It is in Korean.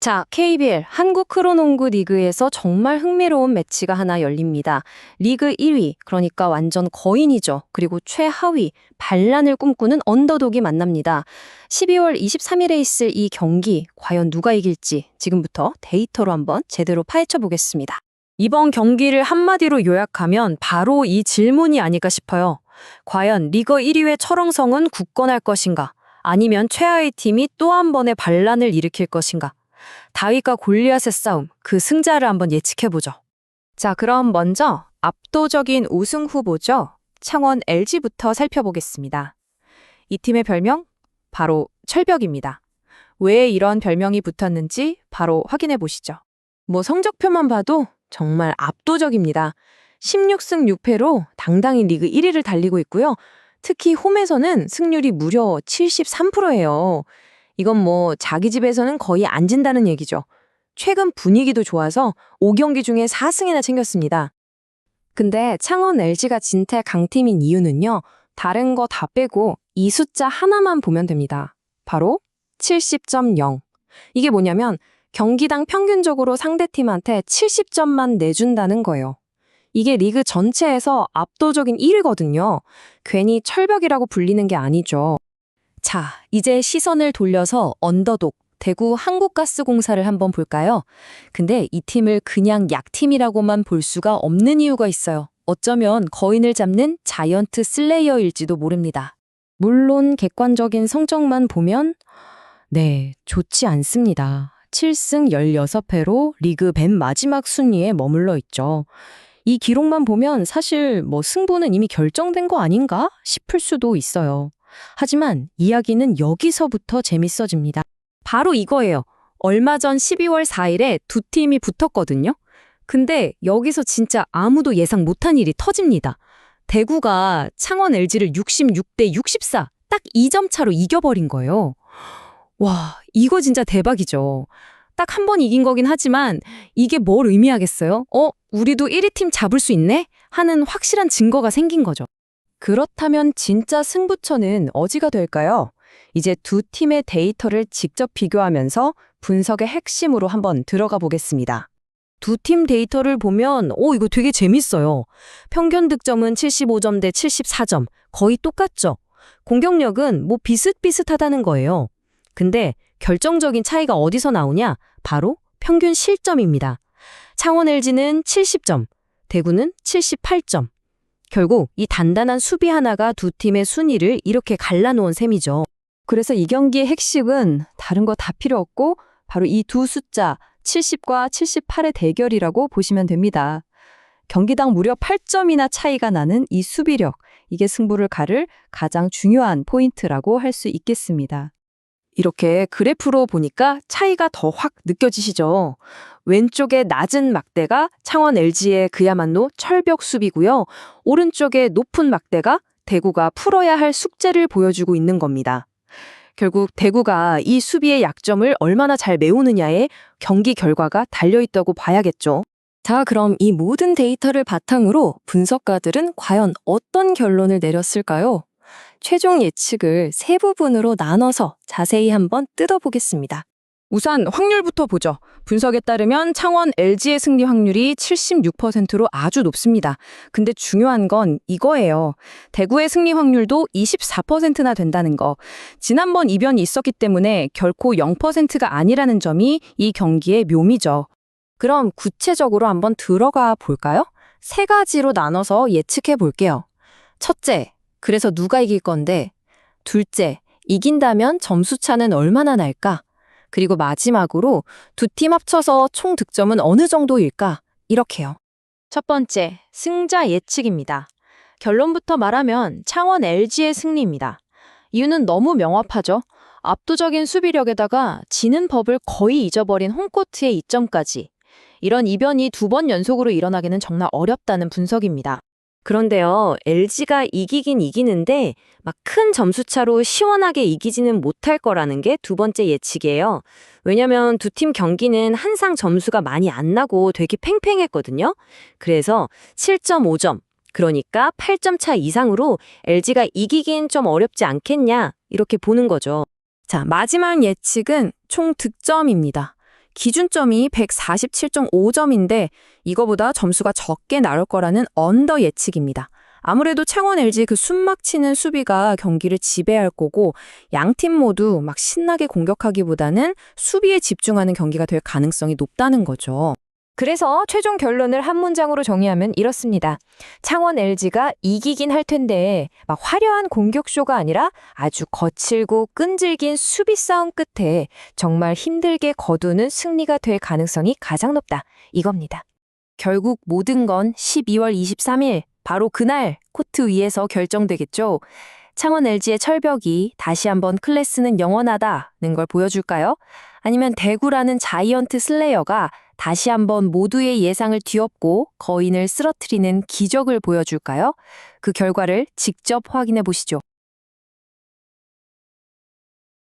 자, KBL 한국 프로농구 리그에서 정말 흥미로운 매치가 하나 열립니다. 리그 1위, 그러니까 완전 거인이죠. 그리고 최하위, 반란을 꿈꾸는 언더독이 만납니다. 12월 23일에 있을 이 경기, 과연 누가 이길지 지금부터 데이터로 한번 제대로 파헤쳐 보겠습니다. 이번 경기를 한마디로 요약하면 바로 이 질문이 아닐까 싶어요. 과연 리그 1위의 철옹성은 굳건할 것인가? 아니면 최하위 팀이 또 한 번의 반란을 일으킬 것인가? 다윗과 골리앗의 싸움, 그 승자를 한번 예측해보죠. 자, 그럼 먼저 압도적인 우승 후보죠. 창원 LG부터 살펴보겠습니다. 이 팀의 별명? 바로 철벽입니다. 왜 이런 별명이 붙었는지 바로 확인해 보시죠. 성적표만 봐도 정말 압도적입니다. 16승 6패로 당당히 리그 1위를 달리고 있고요. 특히 홈에서는 승률이 무려 73%예요. 이건 자기 집에서는 거의 안 진다는 얘기죠. 최근 분위기도 좋아서 5경기 중에 4승이나 챙겼습니다. 근데 창원 LG가 진짜 강팀인 이유는요. 다른 거 다 빼고 이 숫자 하나만 보면 됩니다. 바로 70.0. 이게 뭐냐면 경기당 평균적으로 상대팀한테 70점만 내준다는 거예요. 이게 리그 전체에서 압도적인 1위거든요. 괜히 철벽이라고 불리는 게 아니죠. 자, 이제 시선을 돌려서 언더독, 대구 한국가스공사를 한번 볼까요? 근데 이 팀을 그냥 약팀이라고만 볼 수가 없는 이유가 있어요. 어쩌면 거인을 잡는 자이언트 슬레이어일지도 모릅니다. 물론 객관적인 성적만 보면 좋지 않습니다. 7승 16패로 리그 맨 마지막 순위에 머물러 있죠. 이 기록만 보면 사실 승부는 이미 결정된 거 아닌가 싶을 수도 있어요. 하지만 이야기는 여기서부터 재밌어집니다. 바로 이거예요. 얼마 전 12월 4일에 두 팀이 붙었거든요. 근데 여기서 진짜 아무도 예상 못한 일이 터집니다. 대구가 창원 LG를 66대 64, 딱 2점 차로 이겨버린 거예요. 와, 이거 진짜 대박이죠. 딱 한 번 이긴 거긴 하지만 이게 뭘 의미하겠어요? 우리도 1위 팀 잡을 수 있네? 하는 확실한 증거가 생긴 거죠. 그렇다면 진짜 승부처는 어디가 될까요? 이제 두 팀의 데이터를 직접 비교하면서 분석의 핵심으로 한번 들어가 보겠습니다. 두 팀 데이터를 보면 이거 되게 재밌어요. 평균 득점은 75점 대 74점, 거의 똑같죠. 공격력은 비슷비슷하다는 거예요. 근데 결정적인 차이가 어디서 나오냐? 바로 평균 실점입니다. 창원 LG는 70점, 대구는 78점. 결국 이 단단한 수비 하나가 두 팀의 순위를 이렇게 갈라놓은 셈이죠. 그래서 이 경기의 핵심은 다른 거 다 필요 없고 바로 이 두 숫자 70과 78의 대결이라고 보시면 됩니다. 경기당 무려 8점이나 차이가 나는 이 수비력, 이게 승부를 가를 가장 중요한 포인트라고 할 수 있겠습니다. 이렇게 그래프로 보니까 차이가 더 확 느껴지시죠? 왼쪽에 낮은 막대가 창원 LG의 그야말로 철벽 수비고요. 오른쪽에 높은 막대가 대구가 풀어야 할 숙제를 보여주고 있는 겁니다. 결국 대구가 이 수비의 약점을 얼마나 잘 메우느냐에 경기 결과가 달려있다고 봐야겠죠. 자, 그럼 이 모든 데이터를 바탕으로 분석가들은 과연 어떤 결론을 내렸을까요? 최종 예측을 세 부분으로 나눠서 자세히 한번 뜯어보겠습니다. 우선 확률부터 보죠. 분석에 따르면 창원 LG의 승리 확률이 76%로 아주 높습니다. 근데 중요한 건 이거예요. 대구의 승리 확률도 24%나 된다는 거. 지난번 이변이 있었기 때문에 결코 0%가 아니라는 점이 이 경기의 묘미죠. 그럼 구체적으로 한번 들어가 볼까요? 세 가지로 나눠서 예측해 볼게요. 첫째, 그래서 누가 이길 건데? 둘째, 이긴다면 점수 차는 얼마나 날까? 그리고 마지막으로 두 팀 합쳐서 총 득점은 어느 정도일까? 이렇게요. 첫 번째, 승자 예측입니다. 결론부터 말하면 창원 LG의 승리입니다. 이유는 너무 명확하죠. 압도적인 수비력에다가 지는 법을 거의 잊어버린 홈코트의 이점까지. 이런 이변이 두 번 연속으로 일어나기는 정말 어렵다는 분석입니다. 그런데요, LG가 이기긴 이기는데 막 큰 점수차로 시원하게 이기지는 못할 거라는 게 두 번째 예측이에요. 왜냐면 두 팀 경기는 항상 점수가 많이 안 나고 되게 팽팽했거든요. 그래서 7.5점, 그러니까 8점 차 이상으로 LG가 이기긴 좀 어렵지 않겠냐, 이렇게 보는 거죠. 자, 마지막 예측은 총 득점입니다. 기준점이 147.5점인데 이거보다 점수가 적게 나올 거라는 언더 예측입니다. 아무래도 창원 LG 그 숨막히는 수비가 경기를 지배할 거고 양팀 모두 막 신나게 공격하기보다는 수비에 집중하는 경기가 될 가능성이 높다는 거죠. 그래서 최종 결론을 한 문장으로 정리하면 이렇습니다. 창원 LG가 이기긴 할 텐데 막 화려한 공격쇼가 아니라 아주 거칠고 끈질긴 수비 싸움 끝에 정말 힘들게 거두는 승리가 될 가능성이 가장 높다. 이겁니다. 결국 모든 건 12월 23일 바로 그날 코트 위에서 결정되겠죠. 창원 LG의 철벽이 다시 한번 클래스는 영원하다는 걸 보여줄까요? 아니면 대구라는 자이언트 슬레이어가 다시 한번 모두의 예상을 뒤엎고 거인을 쓰러뜨리는 기적을 보여줄까요? 그 결과를 직접 확인해 보시죠.